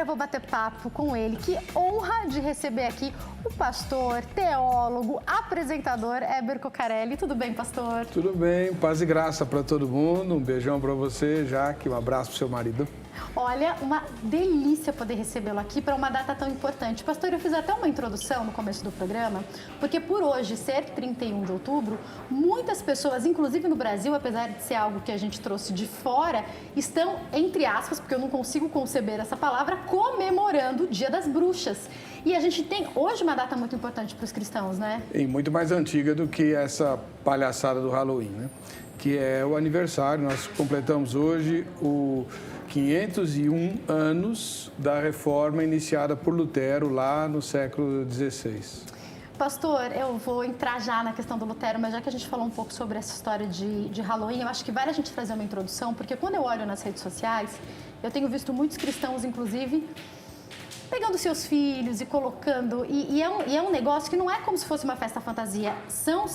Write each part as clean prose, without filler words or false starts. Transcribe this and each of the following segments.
agora eu vou bater papo com ele. Que honra de receber aqui o pastor, teólogo, apresentador Heber Cocarelli. Tudo bem, pastor? Tudo bem, paz e graça para todo mundo. Um beijão para você, Jaque, um abraço para o seu marido. Olha, uma delícia poder recebê-lo aqui para uma data tão importante. Pastor, eu fiz até uma introdução no começo do programa, porque por hoje ser 31 de outubro, muitas pessoas, inclusive no Brasil, apesar de ser algo que a gente trouxe de fora, estão, entre aspas, porque eu não consigo conceber essa palavra, comemorando o Dia das Bruxas. E a gente tem hoje uma data muito importante para os cristãos, né? E muito mais antiga do que essa palhaçada do Halloween, né? Que é o aniversário. Nós completamos hoje o 501 anos da reforma iniciada por Lutero lá no século XVI. Pastor, eu vou entrar já na questão do Lutero, mas já que a gente falou um pouco sobre essa história de Halloween, eu acho que vale a gente fazer uma introdução, porque quando eu olho nas redes sociais, eu tenho visto muitos cristãos, inclusive, pegando seus filhos e colocando... E é um negócio que não é como se fosse uma festa fantasia. São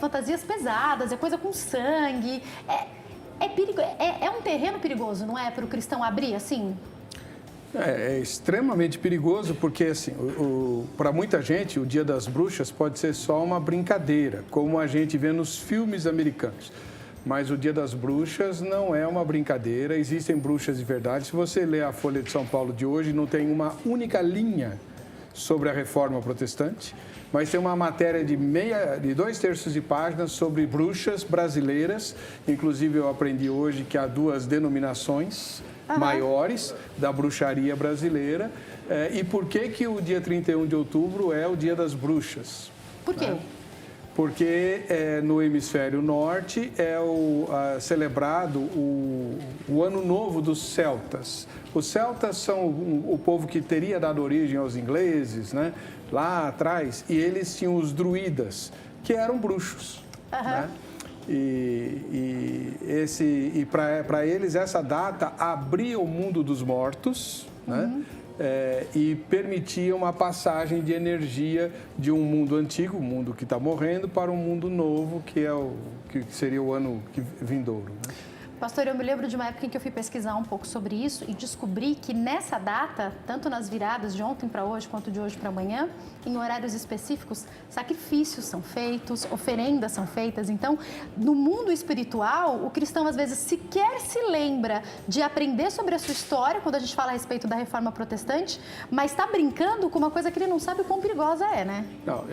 fantasias pesadas, é coisa com sangue. É um terreno perigoso, não é? Para o cristão abrir assim? É extremamente perigoso porque, assim, para muita gente, o Dia das Bruxas pode ser só uma brincadeira, como a gente vê nos filmes americanos. Mas o Dia das Bruxas não é uma brincadeira, existem bruxas de verdade. Se você ler a Folha de São Paulo de hoje, não tem uma única linha sobre a Reforma Protestante, mas tem uma matéria de 2/3 de páginas sobre bruxas brasileiras. Inclusive, eu aprendi hoje que há duas denominações maiores da bruxaria brasileira. E por que o dia 31 de outubro é o Dia das Bruxas? Por quê? Porque no hemisfério norte é celebrado o Ano Novo dos celtas. Os celtas são o povo que teria dado origem aos ingleses, né, lá atrás, e eles tinham os druidas, que eram bruxos. Né? E para eles essa data abria o mundo dos mortos, né? E permitia uma passagem de energia de um mundo antigo, o mundo que está morrendo, para um mundo novo, que seria o ano vindouro. Né? Pastor, eu me lembro de uma época em que eu fui pesquisar um pouco sobre isso e descobri que nessa data, tanto nas viradas de ontem para hoje quanto de hoje para amanhã, em horários específicos, sacrifícios são feitos, oferendas são feitas. Então, no mundo espiritual, o cristão às vezes sequer se lembra de aprender sobre a sua história quando a gente fala a respeito da Reforma Protestante, mas está brincando com uma coisa que ele não sabe o quão perigosa é, né? Não,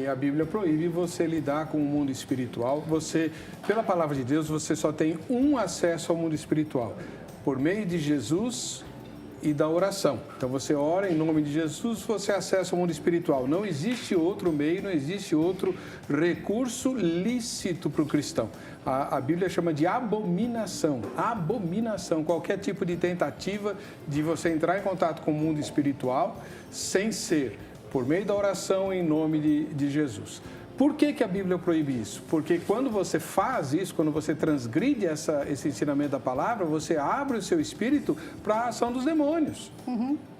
a Bíblia proíbe você lidar com o mundo espiritual. Pela palavra de Deus, você só tem um acesso ao mundo espiritual, por meio de Jesus e da oração. Então você ora em nome de Jesus, você acessa o mundo espiritual. Não existe outro meio, não existe outro recurso lícito para o cristão. A Bíblia chama de abominação. Abominação, qualquer tipo de tentativa de você entrar em contato com o mundo espiritual sem ser por meio da oração em nome de Jesus. Por que a Bíblia proíbe isso? Porque quando você faz isso, quando você transgride esse ensinamento da palavra, você abre o seu espírito para a ação dos demônios.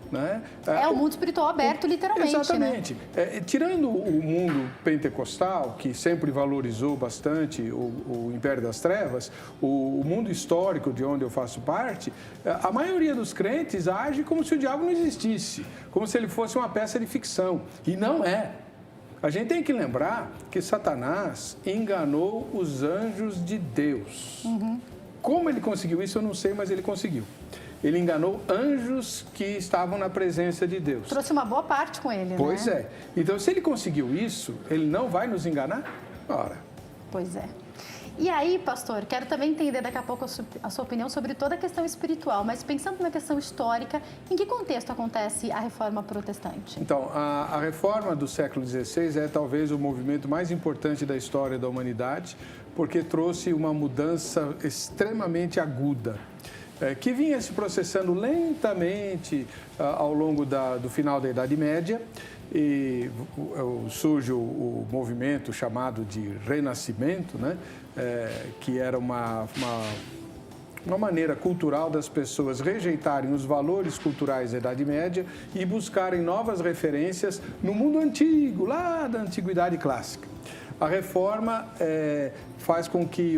Né? É o mundo espiritual aberto, literalmente. Exatamente. Né? Tirando o mundo pentecostal, que sempre valorizou bastante o Império das Trevas, o mundo histórico de onde eu faço parte, a maioria dos crentes age como se o diabo não existisse, como se ele fosse uma peça de ficção. E não é. A gente tem que lembrar que Satanás enganou os anjos de Deus. Como ele conseguiu isso, eu não sei, mas ele conseguiu. Ele enganou anjos que estavam na presença de Deus. Trouxe uma boa parte com ele, Pois né? é. Então, se ele conseguiu isso, ele não vai nos enganar? Ora. Pois é. E aí, pastor, quero também entender daqui a pouco a sua opinião sobre toda a questão espiritual, mas pensando na questão histórica, em que contexto acontece a Reforma Protestante? Então, a Reforma do século XVI é talvez o movimento mais importante da história da humanidade, porque trouxe uma mudança extremamente aguda, que vinha se processando lentamente ao longo do final da Idade Média. E surge o movimento chamado de Renascimento, né? Que era uma maneira cultural das pessoas rejeitarem os valores culturais da Idade Média e buscarem novas referências no mundo antigo, lá da Antiguidade Clássica. A reforma faz com que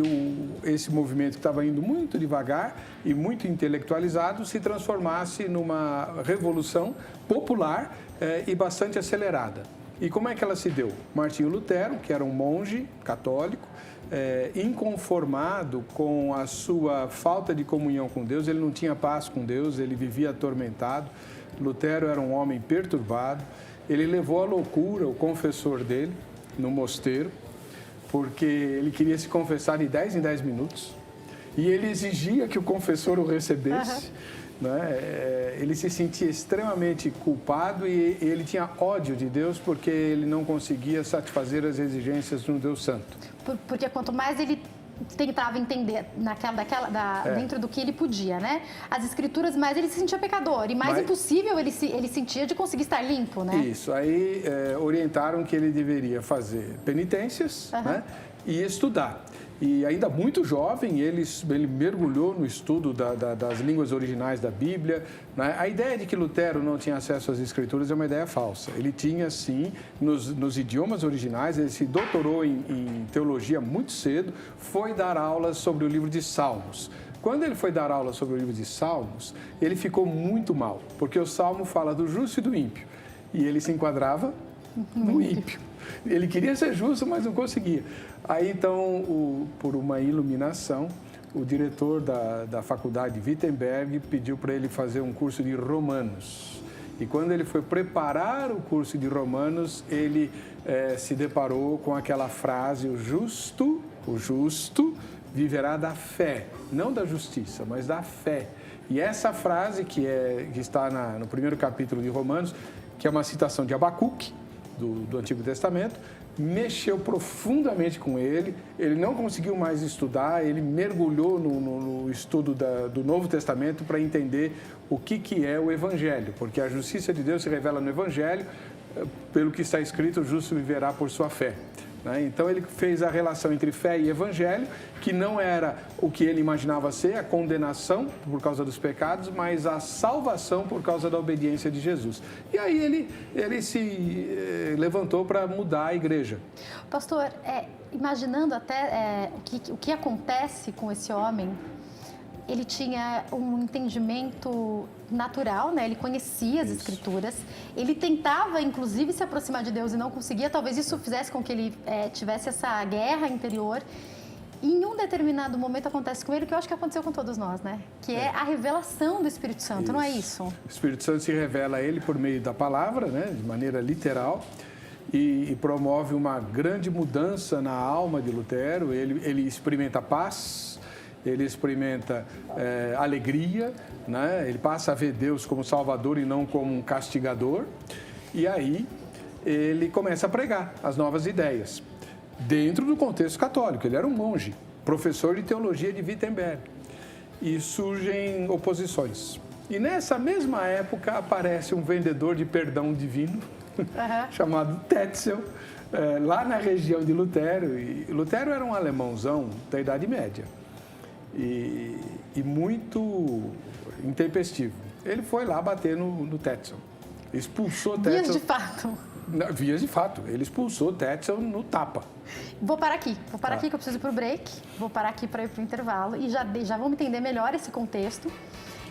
esse movimento que estava indo muito devagar e muito intelectualizado se transformasse numa revolução popular e bastante acelerada. E como é que ela se deu? Martinho Lutero, que era um monge católico, inconformado com a sua falta de comunhão com Deus, ele não tinha paz com Deus, ele vivia atormentado. Lutero era um homem perturbado, ele levou à loucura o confessor dele no mosteiro, porque ele queria se confessar de 10 em 10 minutos e ele exigia que o confessor o recebesse. Né? Ele se sentia extremamente culpado e ele tinha ódio de Deus porque ele não conseguia satisfazer as exigências de um Deus santo. Porque quanto mais ele tentava entender dentro do que ele podia, né? As escrituras, mais ele se sentia pecador e mais impossível ele sentia de conseguir estar limpo, né? Isso, aí orientaram que ele deveria fazer penitências, né? E estudar. E ainda muito jovem, ele mergulhou no estudo das línguas originais da Bíblia. Né? A ideia de que Lutero não tinha acesso às escrituras é uma ideia falsa. Ele tinha, sim, nos idiomas originais, ele se doutorou em teologia muito cedo, foi dar aulas sobre o livro de Salmos. Quando ele foi dar aula sobre o livro de Salmos, ele ficou muito mal, porque o Salmo fala do justo e do ímpio. E ele se enquadrava no ímpio. Ele queria ser justo, mas não conseguia. Aí, então, por uma iluminação, o diretor da faculdade de Wittenberg pediu para ele fazer um curso de Romanos. E quando ele foi preparar o curso de Romanos, ele se deparou com aquela frase, o justo viverá da fé, não da justiça, mas da fé. E essa frase, que está no primeiro capítulo de Romanos, que é uma citação de Abacuque, do Antigo Testamento, mexeu profundamente com ele, ele não conseguiu mais estudar, ele mergulhou no estudo do Novo Testamento para entender o que é o Evangelho, porque a justiça de Deus se revela no Evangelho, pelo que está escrito, o justo viverá por sua fé. Então ele fez a relação entre fé e evangelho, que não era o que ele imaginava ser, a condenação por causa dos pecados, mas a salvação por causa da obediência de Jesus. E aí ele se levantou para mudar a igreja. Pastor, imaginando até o que acontece com esse homem, ele tinha um entendimento natural, né? Ele conhecia as escrituras, ele tentava, inclusive, se aproximar de Deus e não conseguia. Talvez isso fizesse com que ele tivesse essa guerra interior. E em um determinado momento acontece com ele o que eu acho que aconteceu com todos nós, né? Que é a revelação do Espírito Santo, não é isso? O Espírito Santo se revela a ele por meio da palavra, né? De maneira literal. E promove uma grande mudança na alma de Lutero. Ele experimenta paz, ele experimenta alegria, né? Ele passa a ver Deus como Salvador e não como um castigador. E aí ele começa a pregar as novas ideias, dentro do contexto católico. Ele era um monge, professor de teologia de Wittenberg. E surgem oposições. E nessa mesma época aparece um vendedor de perdão divino, chamado Tetzel, lá na região de Lutero. E Lutero era um alemãozão da Idade Média. E muito intempestivo. Ele foi lá bater no Tetzel. Expulsou Tetzel. Vias de fato. Vias de fato. Ele expulsou Tetzel no tapa. Vou parar aqui que eu preciso ir para o break. Vou parar aqui para ir para o intervalo e já vamos entender melhor esse contexto.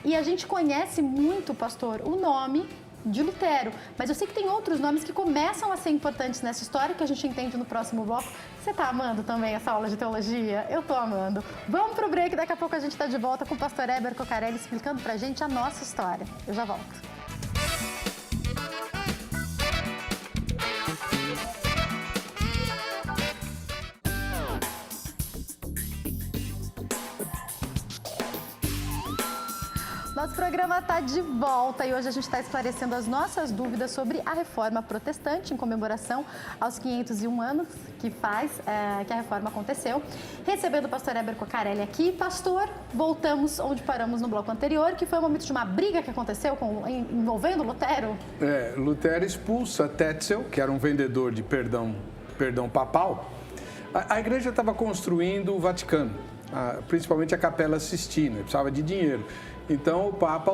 E a gente conhece muito, pastor, o nome de Lutero, mas eu sei que tem outros nomes que começam a ser importantes nessa história que a gente entende no próximo bloco. Você tá amando também essa aula de teologia? Eu tô amando. Vamos pro break, daqui a pouco a gente tá de volta com o pastor Heber Cocarelli explicando pra gente a nossa história. Eu já volto. Nosso programa está de volta e hoje a gente está esclarecendo as nossas dúvidas sobre a Reforma Protestante em comemoração aos 501 anos que a Reforma aconteceu. Recebendo o pastor Heber Cocarelli aqui. Pastor, voltamos onde paramos no bloco anterior, que foi o momento de uma briga que aconteceu envolvendo Lutero. Lutero expulsa Tetzel, que era um vendedor de perdão papal. A igreja estava construindo o Vaticano, principalmente a Capela Sistina, precisava de dinheiro. Então o Papa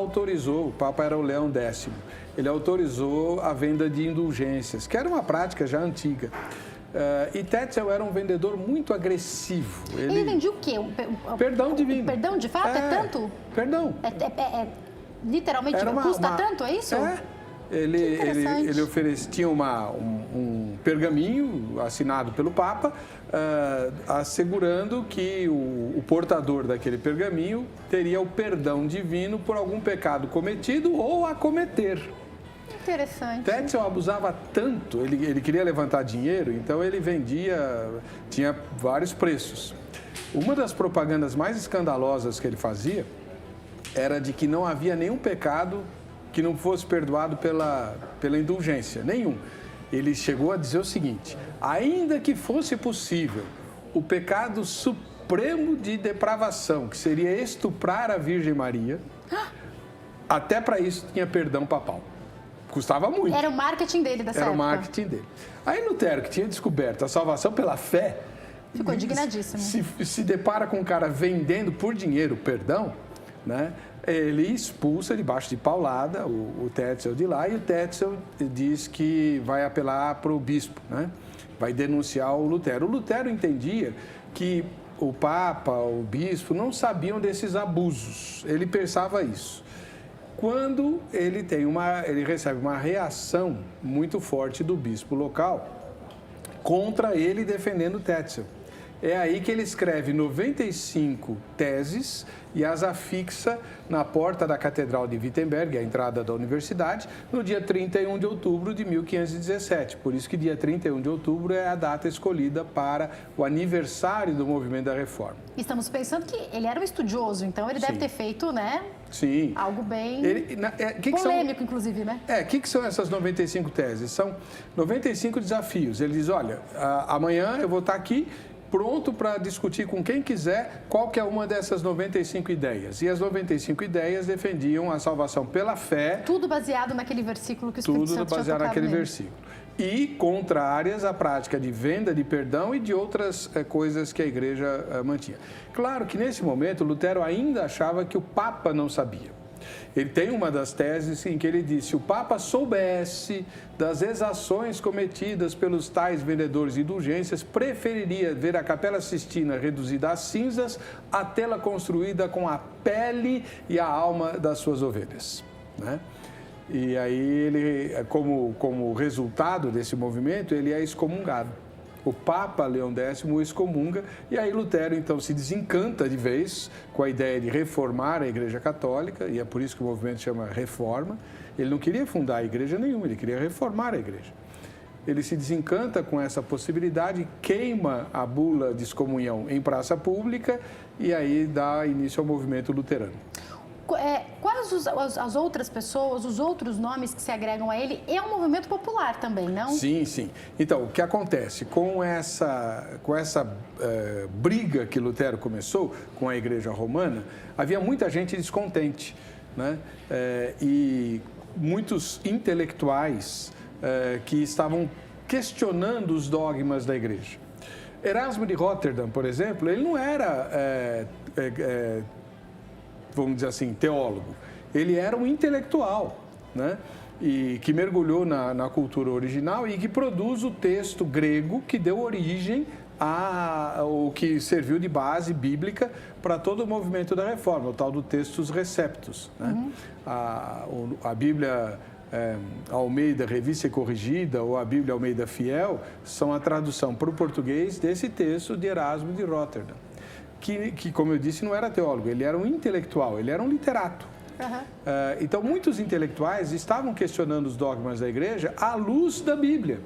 era o Leão X, ele autorizou a venda de indulgências, que era uma prática já antiga. E Tetzel era um vendedor muito agressivo. Ele vendia o quê? Perdão divino. Perdão, de fato? É tanto? Perdão. Literalmente, custa tanto, é isso? Ele oferecia um pergaminho assinado pelo Papa, assegurando que o portador daquele pergaminho teria o perdão divino por algum pecado cometido ou a cometer. Interessante. Tetzel abusava tanto, ele queria levantar dinheiro, então ele tinha vários preços. Uma das propagandas mais escandalosas que ele fazia era de que não havia nenhum pecado que não fosse perdoado pela indulgência, nenhum. Ele chegou a dizer o seguinte: ainda que fosse possível o pecado supremo de depravação, que seria estuprar a Virgem Maria, até para isso tinha perdão papal. Custava muito. Era o marketing dele dessa época. Era o marketing dele. Aí Lutero, que tinha descoberto a salvação pela fé, ficou indignadíssimo. Se depara com um cara vendendo por dinheiro perdão, né? Ele expulsa debaixo de paulada o Tetzel de lá, e o Tetzel diz que vai apelar para o bispo, né? Vai denunciar o Lutero. O Lutero entendia que o Papa, o bispo, não sabiam desses abusos. Ele pensava isso. Quando ele recebe uma reação muito forte do bispo local contra ele defendendo Tetzel. É aí que ele escreve 95 teses e as afixa na porta da Catedral de Wittenberg, a entrada da universidade, no dia 31 de outubro de 1517. Por isso que dia 31 de outubro é a data escolhida para o aniversário do movimento da Reforma. Estamos pensando que ele era um estudioso, então ele deve ter feito, né? Sim. Algo bem polêmico, inclusive, né? O que são essas 95 teses? São 95 desafios. Ele diz, olha, amanhã eu vou estar aqui pronto para discutir com quem quiser qual que é uma dessas 95 ideias. E as 95 ideias defendiam a salvação pela fé. Tudo baseado naquele versículo que o Espírito Santo tinha tocado. Tudo baseado naquele versículo. E contrárias à prática de venda de perdão e de outras coisas que a igreja mantinha. Claro que nesse momento Lutero ainda achava que o Papa não sabia. Ele tem uma das teses em que ele disse: se o Papa soubesse das exações cometidas pelos tais vendedores de indulgências, preferiria ver a Capela Sistina reduzida a cinzas a tê-la construída com a pele e a alma das suas ovelhas, né? E aí ele, como resultado desse movimento, ele é excomungado. O Papa Leão X o excomunga, e aí Lutero então se desencanta de vez com a ideia de reformar a Igreja Católica, e é por isso que o movimento chama Reforma. Ele não queria fundar a igreja nenhuma, ele queria reformar a igreja. Ele se desencanta com essa possibilidade, queima a bula de excomunhão em praça pública e aí dá início ao movimento luterano. Quais as outras pessoas, os outros nomes que se agregam a ele? É um movimento popular também, não? Sim, sim. Então, o que acontece? Com essa briga que Lutero começou com a Igreja Romana, havia muita gente descontente, né? E muitos intelectuais que estavam questionando os dogmas da Igreja. Erasmo de Roterdã, por exemplo, ele não era... vamos dizer assim, teólogo. Ele era um intelectual, né? E que mergulhou na cultura original e que produz o texto grego que deu origem ao que serviu de base bíblica para todo o movimento da Reforma, o tal do Textus Receptus, né? Uhum. A Bíblia Almeida Revista e Corrigida ou a Bíblia Almeida Fiel são a tradução para o português desse texto de Erasmo de Roterdã. Que, como eu disse, não era teólogo, ele era um intelectual, ele era um literato. Uhum. Então, muitos intelectuais estavam questionando os dogmas da igreja à luz da Bíblia.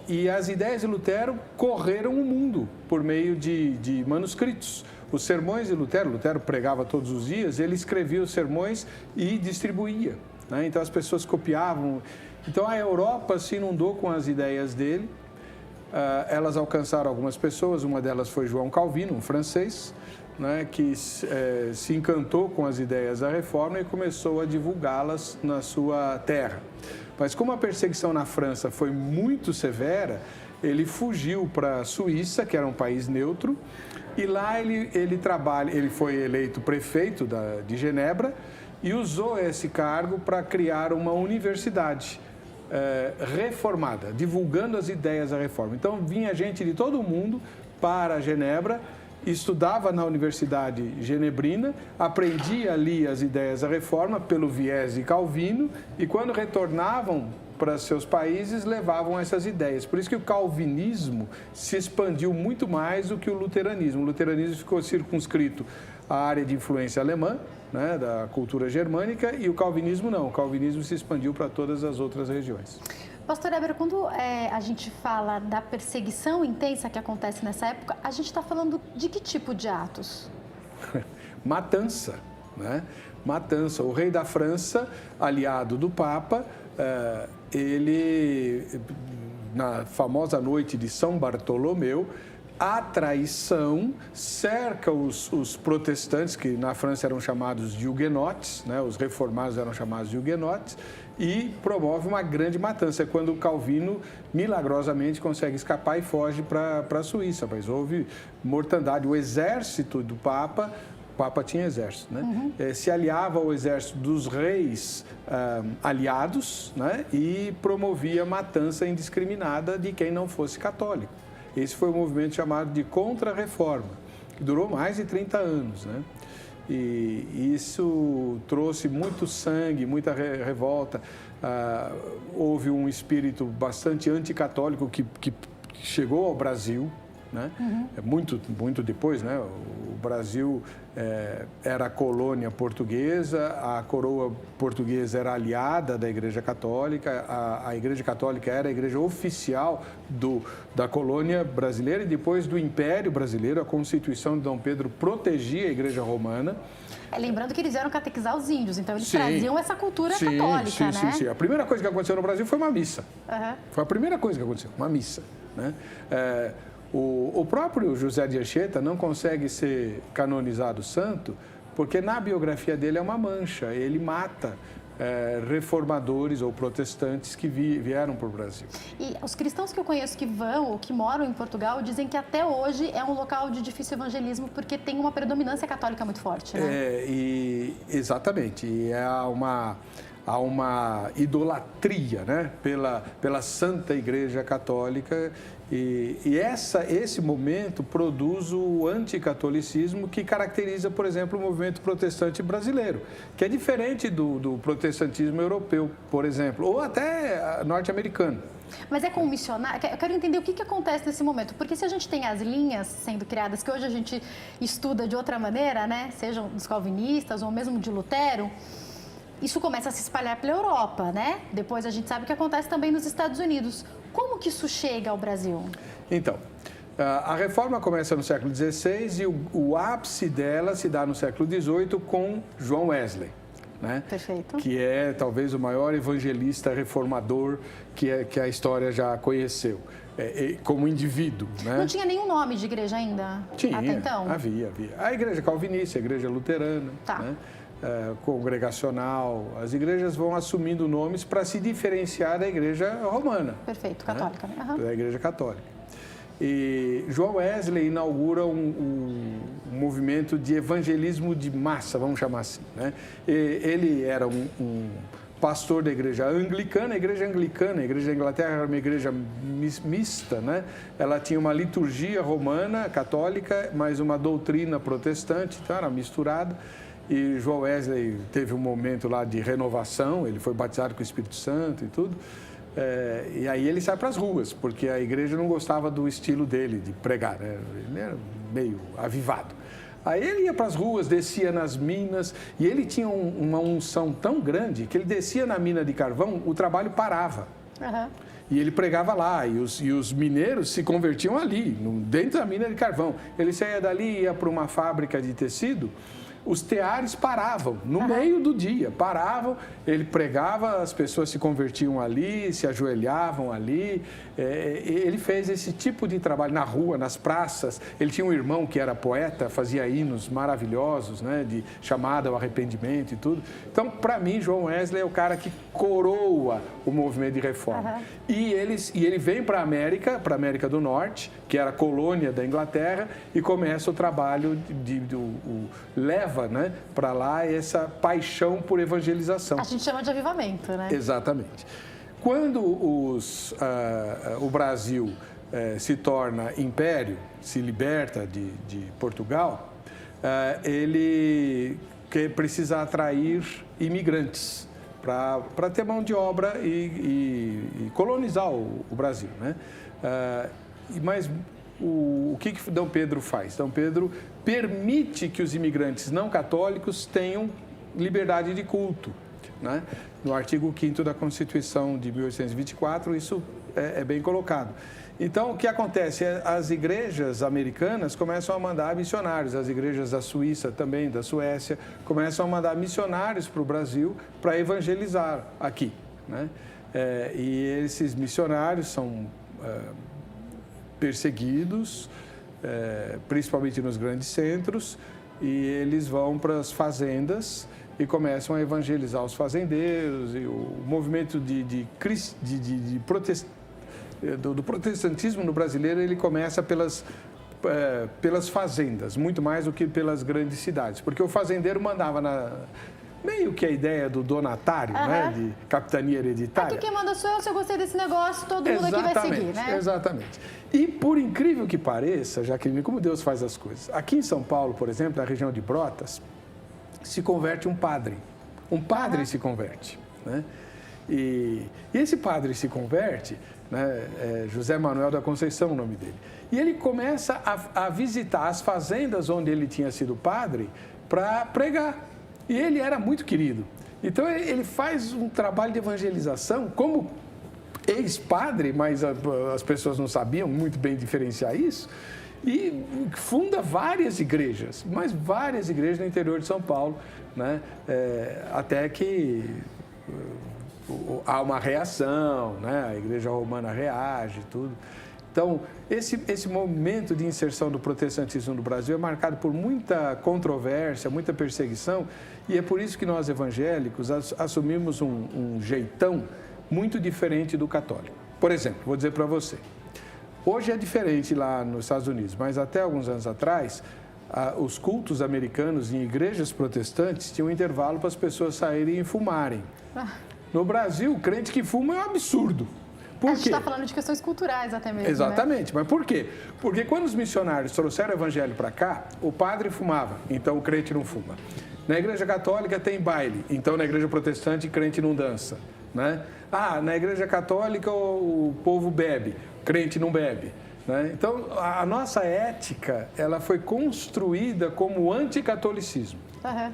E as ideias de Lutero correram o mundo por meio de manuscritos. Os sermões de Lutero pregava todos os dias, ele escrevia os sermões e distribuía, né? Então, as pessoas copiavam. Então, a Europa se inundou com as ideias dele. Elas alcançaram algumas pessoas, uma delas foi João Calvino, um francês, né, que se encantou com as ideias da Reforma e começou a divulgá-las na sua terra. Mas como a perseguição na França foi muito severa, ele fugiu para a Suíça, que era um país neutro, e lá ele foi eleito prefeito de Genebra e usou esse cargo para criar uma universidade. reformada, divulgando as ideias da reforma. Então, vinha gente de todo o mundo para Genebra, estudava na Universidade Genebrina, aprendia ali as ideias da reforma pelo viés de Calvino e quando retornavam para seus países, levavam essas ideias. Por isso que o calvinismo se expandiu muito mais do que o luteranismo. O luteranismo ficou circunscrito à área de influência alemã, né, da cultura germânica, e o calvinismo não. O calvinismo se expandiu para todas as outras regiões. Pastor Éber, quando a gente fala da perseguição intensa que acontece nessa época, a gente está falando de que tipo de atos? Matança, né? Matança. O rei da França, aliado do Papa, ele, na famosa noite de São Bartolomeu, a traição cerca os protestantes, que na França eram chamados de huguenotes, né? Os reformados eram chamados de huguenotes, e promove uma grande matança. É quando Calvino, milagrosamente, consegue escapar e foge para a Suíça. Mas houve mortandade. O exército do Papa, o Papa tinha exército, né? Se aliava ao exército dos reis aliados, né? E promovia matança indiscriminada de quem não fosse católico. Esse foi o movimento chamado de Contra-Reforma, que durou mais de 30 anos, né? E isso trouxe muito sangue, muita revolta. Houve um espírito bastante anticatólico que chegou ao Brasil, né? Muito depois, né? O Brasil era colônia portuguesa, a coroa portuguesa era aliada da Igreja Católica, a Igreja Católica era a igreja oficial da colônia brasileira e depois do Império Brasileiro, a Constituição de Dom Pedro protegia a Igreja Romana. Lembrando que eles vieram catequizar os índios, então eles traziam essa cultura católica, né? Sim. A primeira coisa que aconteceu no Brasil foi uma missa. Foi a primeira coisa que aconteceu, uma missa, né? O próprio José de Anchieta não consegue ser canonizado santo porque na biografia dele é uma mancha. Ele mata reformadores ou protestantes que vieram para o Brasil. E os cristãos que eu conheço que vão ou que moram em Portugal dizem que até hoje é um local de difícil evangelismo porque tem uma predominância católica muito forte, né? Exatamente. E há uma idolatria, né? pela Santa Igreja Católica e esse momento produz o anticatolicismo que caracteriza, por exemplo, o movimento protestante brasileiro, que é diferente do protestantismo europeu, por exemplo, ou até norte-americano. Mas é com o missionário? Eu quero entender o que acontece nesse momento, porque se a gente tem as linhas sendo criadas, que hoje a gente estuda de outra maneira, né? Sejam dos calvinistas ou mesmo de Lutero, isso começa a se espalhar pela Europa, né? Depois a gente sabe o que acontece também nos Estados Unidos. Como que isso chega ao Brasil? Então, a reforma começa no século XVI e o ápice dela se dá no século XVIII com João Wesley, né? Perfeito. Que é talvez o maior evangelista reformador que a história já conheceu, como indivíduo, né? Não tinha nenhum nome de igreja ainda? Tinha, até então? Havia. A igreja calvinista, a igreja luterana, tá, né? Congregacional, as igrejas vão assumindo nomes para se diferenciar da igreja romana. Perfeito, católica, né? Da igreja católica. E João Wesley inaugura um movimento de evangelismo de massa, vamos chamar assim, né? Ele era um pastor da igreja anglicana. A igreja anglicana, a igreja da Inglaterra era uma igreja mista, né? Ela tinha uma liturgia romana, católica, mas uma doutrina protestante, então era misturada. E João Wesley teve um momento lá de renovação, ele foi batizado com o Espírito Santo e tudo. E aí ele sai para as ruas, porque a igreja não gostava do estilo dele de pregar, né? Ele era meio avivado. Aí ele ia para as ruas, descia nas minas, e ele tinha uma unção tão grande que ele descia na mina de carvão, o trabalho parava. E ele pregava lá, e os mineiros se convertiam ali, dentro da mina de carvão. Ele saía dali e ia para uma fábrica de tecido. Os teares paravam, no meio do dia, paravam, ele pregava, as pessoas se convertiam ali, se ajoelhavam ali. Ele fez esse tipo de trabalho na rua, nas praças. Ele tinha um irmão que era poeta, fazia hinos maravilhosos, né, de chamada ao arrependimento e tudo. Então, para mim, João Wesley é o cara que coroa o movimento de reforma. E ele vem para a América do Norte, que era colônia da Inglaterra, e começa o trabalho leva, né, para lá essa paixão por evangelização. A gente chama de avivamento, né? Exatamente. Quando o Brasil se torna império, se liberta de Portugal, ele precisa atrair imigrantes para ter mão de obra e colonizar o Brasil, né? Mas o que Dom Pedro faz? Dom Pedro permite que os imigrantes não católicos tenham liberdade de culto, né? No artigo 5º da Constituição de 1824, isso é bem colocado. Então, o que acontece? As igrejas americanas começam a mandar missionários, as igrejas da Suíça também, da Suécia, começam a mandar missionários para o Brasil para evangelizar aqui, né? E esses missionários são perseguidos, principalmente nos grandes centros, e eles vão para as fazendas e começam a evangelizar os fazendeiros, e o movimento do protestantismo no brasileiro, ele começa pelas fazendas, muito mais do que pelas grandes cidades, porque o fazendeiro mandava meio que a ideia do donatário, né, de capitania hereditária. Aqui quem manda sou eu, se eu gostei desse negócio, todo mundo aqui vai seguir, né? Exatamente. E por incrível que pareça, Jaqueline, como Deus faz as coisas, aqui em São Paulo, por exemplo, na região de Brotas, se converte um padre. Um padre se converte, né? E esse padre se converte, né, José Manuel da Conceição, o nome dele. E ele começa a visitar as fazendas onde ele tinha sido padre para pregar. E ele era muito querido. Então, ele faz um trabalho de evangelização como ex-padre, mas as pessoas não sabiam muito bem diferenciar isso, e funda várias igrejas, mas várias igrejas no interior de São Paulo, né? Até que há uma reação, né? A Igreja Romana reage e tudo. Então, esse momento de inserção do protestantismo no Brasil é marcado por muita controvérsia, muita perseguição, e é por isso que nós evangélicos assumimos um jeitão muito diferente do católico. Por exemplo, vou dizer para você, hoje é diferente lá nos Estados Unidos, mas até alguns anos atrás, os cultos americanos em igrejas protestantes tinham um intervalo para as pessoas saírem e fumarem. No Brasil, o crente que fuma é um absurdo. Por a gente quê? está falando de questões culturais até mesmo, Exatamente, né? Mas por quê? Porque quando os missionários trouxeram o evangelho para cá, o padre fumava, então o crente não fuma. Na igreja católica tem baile, então na igreja protestante o crente não dança, né? Na igreja católica o povo bebe, o crente não bebe, né? Então a nossa ética, ela foi construída como anticatolicismo. Né?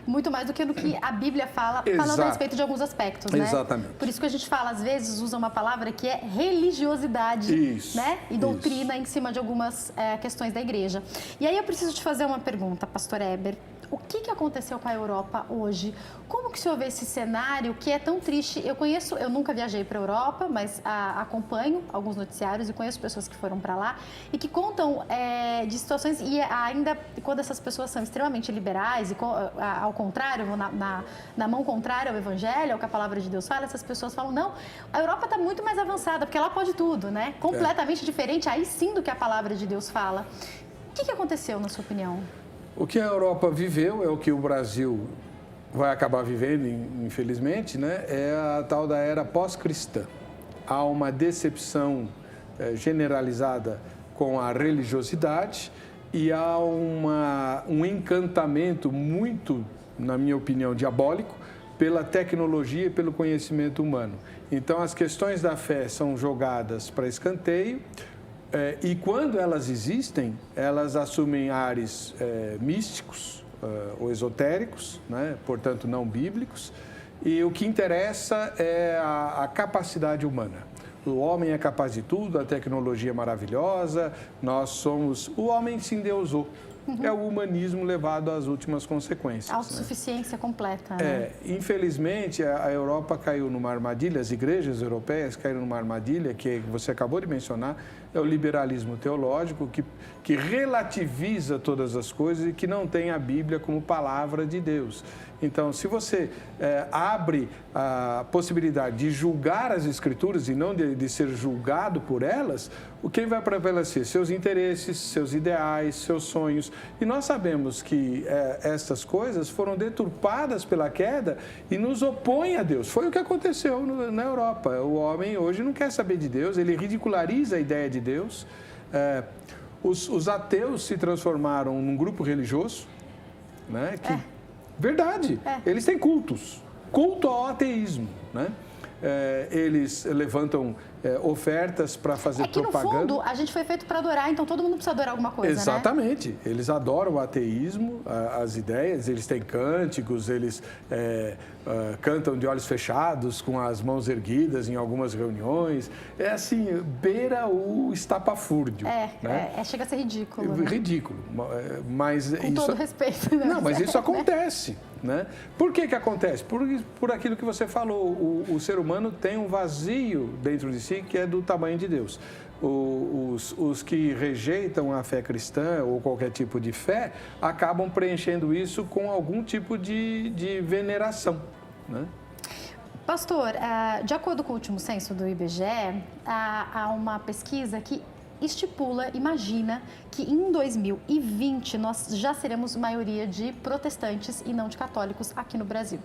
Muito mais do que no que a Bíblia fala, falando a respeito de alguns aspectos, né? Exatamente. Por isso que a gente fala, às vezes, usa uma palavra que é religiosidade, né? E doutrina em cima de algumas questões da igreja. E aí eu preciso te fazer uma pergunta, pastor Heber. O que aconteceu com a Europa hoje? Como que o senhor vê esse cenário que é tão triste? Eu nunca viajei para a Europa, mas acompanho alguns noticiários e conheço pessoas que foram para lá e que contam de situações, e ainda quando essas pessoas são extremamente liberais, e ao contrário, na mão contrária ao Evangelho, ao que a palavra de Deus fala, essas pessoas falam, não, a Europa está muito mais avançada, porque ela pode tudo, né? Completamente diferente, aí sim, do que a palavra de Deus fala. O que aconteceu, na sua opinião? O que a Europa viveu é o que o Brasil vai acabar vivendo, infelizmente, né? É a tal da era pós-cristã. Há uma decepção generalizada com a religiosidade e há um encantamento muito, na minha opinião, diabólico pela tecnologia e pelo conhecimento humano. Então, as questões da fé são jogadas para escanteio. E quando elas existem, elas assumem ares místicos ou esotéricos, né? Portanto, não bíblicos, e o que interessa é a capacidade humana. O homem é capaz de tudo, a tecnologia é maravilhosa, o homem se endeusou. É o humanismo levado às últimas consequências. Autossuficiência completa. Né? Infelizmente, a Europa caiu numa armadilha, as igrejas europeias caíram numa armadilha que você acabou de mencionar, é o liberalismo teológico, que relativiza todas as coisas e que não tem a Bíblia como palavra de Deus. Então, se você abre a possibilidade de julgar as Escrituras e não de ser julgado por elas, quem vai prevalecer? Seus interesses, seus ideais, seus sonhos. E nós sabemos que estas coisas foram deturpadas pela queda e nos opõem a Deus. Foi o que aconteceu na Europa. O homem hoje não quer saber de Deus, ele ridiculariza a ideia de Deus. Os ateus se transformaram num grupo religioso, né? Verdade, eles têm cultos. Culto ao ateísmo, né? Eles levantam ofertas para fazer propaganda. No fundo, a gente foi feito para adorar, então todo mundo precisa adorar alguma coisa, Exatamente. Né? Eles adoram o ateísmo, as ideias, eles têm cânticos, eles cantam de olhos fechados, com as mãos erguidas em algumas reuniões. É assim, beira o estapafúrdio. Né? Chega a ser ridículo. Né? Ridículo. Mas com todo respeito. Né? Não, mas isso acontece. Né? Por que acontece? Por aquilo que você falou, o ser humano tem um vazio dentro de si que é do tamanho de Deus. Os que rejeitam a fé cristã ou qualquer tipo de fé acabam preenchendo isso com algum tipo de veneração. Né? Pastor, de acordo com o último censo do IBGE, há uma pesquisa que imagina que em 2020 nós já seremos maioria de protestantes e não de católicos aqui no Brasil.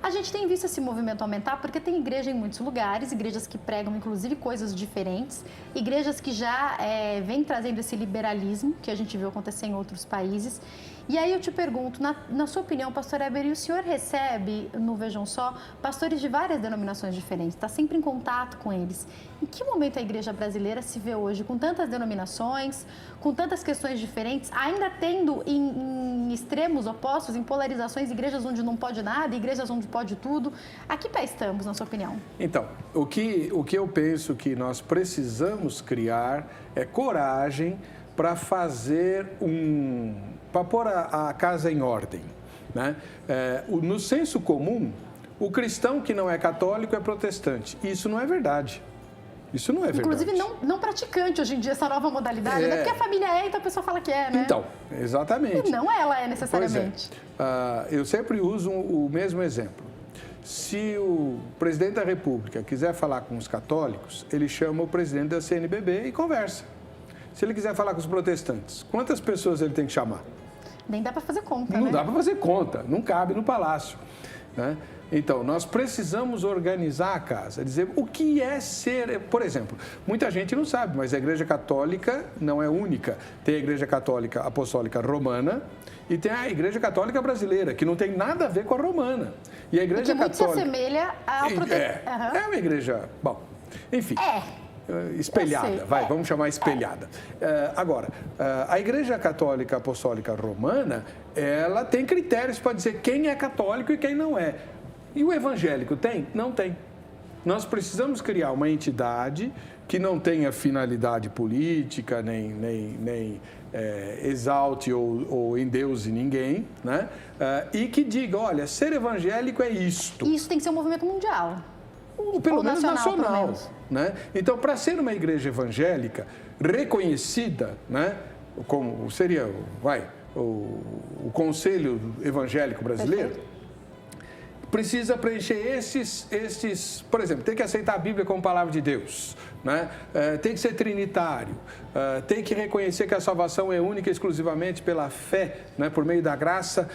A gente tem visto esse movimento aumentar porque tem igreja em muitos lugares, igrejas que pregam inclusive coisas diferentes, igrejas que já vêm trazendo esse liberalismo que a gente viu acontecer em outros países. E aí eu te pergunto, na sua opinião, pastor Heber, o senhor recebe no Vejam Só pastores de várias denominações diferentes, está sempre em contato com eles. Em que momento a igreja brasileira se vê hoje com tantas denominações, com tantas questões diferentes, ainda tendo em extremos opostos, em polarizações, igrejas onde não pode nada, igrejas onde pode tudo? A que pé estamos, na sua opinião? Então, o que eu penso que nós precisamos criar é coragem para fazer para pôr a casa em ordem. Né? No senso comum, o cristão que não é católico é protestante. Isso não é verdade. Isso não é verdade. Inclusive, não praticante hoje em dia, essa nova modalidade, né? Porque a família então a pessoa fala que é, né? Então, exatamente. E não ela é necessariamente. Eu sempre uso o mesmo exemplo. Se o presidente da República quiser falar com os católicos, ele chama o presidente da CNBB e conversa. Se ele quiser falar com os protestantes, quantas pessoas ele tem que chamar? Nem dá para fazer conta, Não dá para fazer conta, não cabe no palácio. Né? Então, nós precisamos organizar a casa, dizer o que é ser... Por exemplo, muita gente não sabe, mas a Igreja Católica não é única. Tem a Igreja Católica Apostólica Romana e tem a Igreja Católica Brasileira, que não tem nada a ver com a romana. E a Igreja Católica... muito se assemelha ao protestante. É uma igreja... Bom, enfim... espelhada, vamos chamar espelhada. Agora, a Igreja Católica Apostólica Romana, ela tem critérios para dizer quem é católico e quem não é. E o evangélico tem? Não tem. Nós precisamos criar uma entidade que não tenha finalidade política, nem exalte ou endeuse ninguém, né? E que diga, olha, ser evangélico é isto. Isso tem que ser um movimento mundial. Pelo menos nacional. Né? Então, para ser uma igreja evangélica reconhecida, né, como seria o Conselho Evangélico Brasileiro, perfeito, precisa preencher esses, por exemplo, tem que aceitar a Bíblia como palavra de Deus, né? Tem que ser trinitário, tem que reconhecer que a salvação é única e exclusivamente pela fé, né, por meio da graça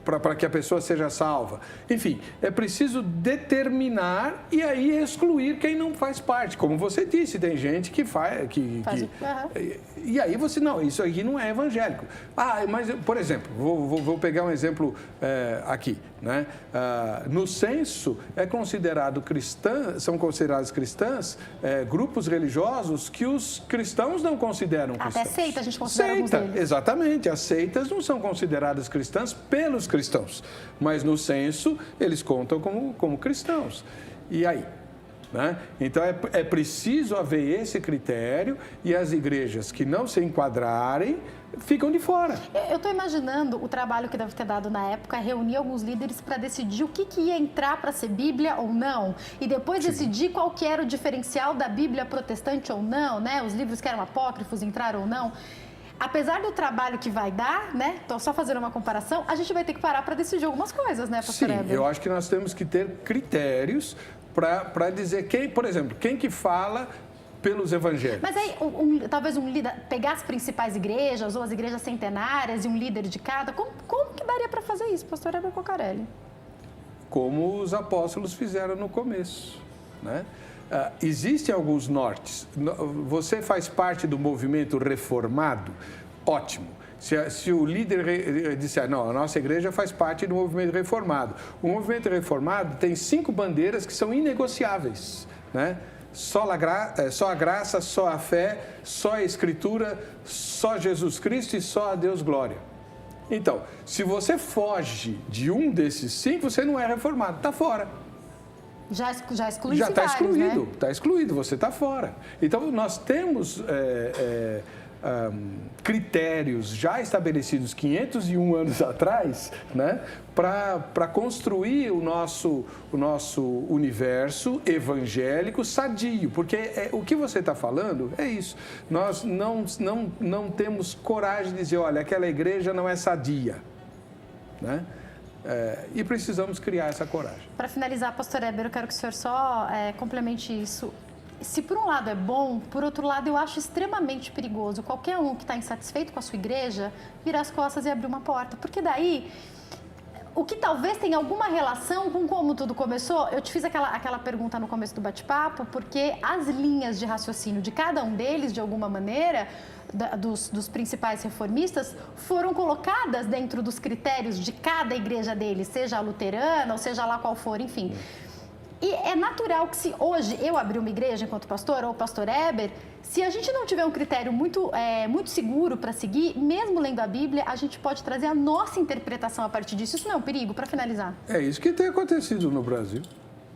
para que a pessoa seja salva. Enfim, é preciso determinar e aí excluir quem não faz parte. Como você disse, tem gente que faz... E aí você, não, isso aqui não é evangélico. Mas, por exemplo, vou pegar um exemplo aqui. Né? No censo, são considerados cristãs grupos religiosos que os cristãos não consideram cristãos. Até seita a gente considera alguns deles. Exatamente. As seitas não são consideradas cristãs pelos cristãos, mas no censo eles contam como cristãos. E aí? Né? Então, é preciso haver esse critério e as igrejas que não se enquadrarem ficam de fora. Eu estou imaginando o trabalho que deve ter dado na época, reunir alguns líderes para decidir o que ia entrar para ser Bíblia ou não, e depois decidir qual que era o diferencial da Bíblia protestante ou não, né? Os livros que eram apócrifos entraram ou não. Apesar do trabalho que vai dar, né? Estou só fazendo uma comparação, a gente vai ter que parar para decidir algumas coisas, né, pastor Heber? Sim, eu acho que nós temos que ter critérios para dizer quem, por exemplo, quem que fala pelos evangelhos. Mas aí, talvez um líder, pegar as principais igrejas ou as igrejas centenárias e um líder de cada, como que daria para fazer isso, pastor Heber Cocarelli? Como os apóstolos fizeram no começo, né? Existem alguns nortes. Você faz parte do movimento reformado? Ótimo. Se o líder disser, não, a nossa igreja faz parte do movimento reformado. O movimento reformado tem 5 bandeiras que são inegociáveis, né? Só a graça, só a fé, só a Escritura, só Jesus Cristo e só a Deus glória. Então, se você foge de um desses 5, você não é reformado, está fora. Já exclui-se Já está vários, excluído, né? está excluído, você está fora. Então, nós temos critérios já estabelecidos 501 anos atrás, né, para construir o nosso universo evangélico sadio. Porque o que você está falando é isso. Nós não temos coragem de dizer, olha, aquela igreja não é sadia, né? E precisamos criar essa coragem. Para finalizar, pastor Heber, eu quero que o senhor só complemente isso. Se por um lado é bom, por outro lado eu acho extremamente perigoso qualquer um que está insatisfeito com a sua igreja virar as costas e abrir uma porta. Porque daí, o que talvez tenha alguma relação com como tudo começou, eu te fiz aquela pergunta no começo do bate-papo, porque as linhas de raciocínio de cada um deles, de alguma maneira, dos principais reformistas, foram colocadas dentro dos critérios de cada igreja deles, seja a luterana ou seja lá qual for, enfim. E é natural que se hoje eu abrir uma igreja enquanto pastor ou o pastor Heber, se a gente não tiver um critério muito seguro para seguir, mesmo lendo a Bíblia, a gente pode trazer a nossa interpretação a partir disso. Isso não é um perigo, para finalizar? É isso que tem acontecido no Brasil,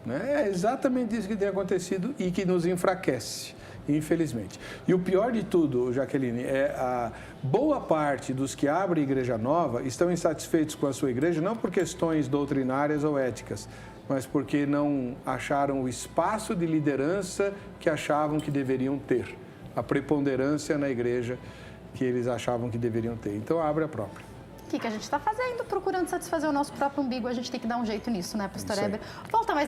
né? É exatamente isso que tem acontecido e que nos enfraquece, infelizmente. E o pior de tudo, Jaqueline, é a boa parte dos que abrem igreja nova estão insatisfeitos com a sua igreja, não por questões doutrinárias ou éticas, mas porque não acharam o espaço de liderança que achavam que deveriam ter, a preponderância na igreja que eles achavam que deveriam ter. Então, abre a própria. O que a gente está fazendo? Procurando satisfazer o nosso próprio umbigo, a gente tem que dar um jeito nisso, né, pastor Heber? Volta mais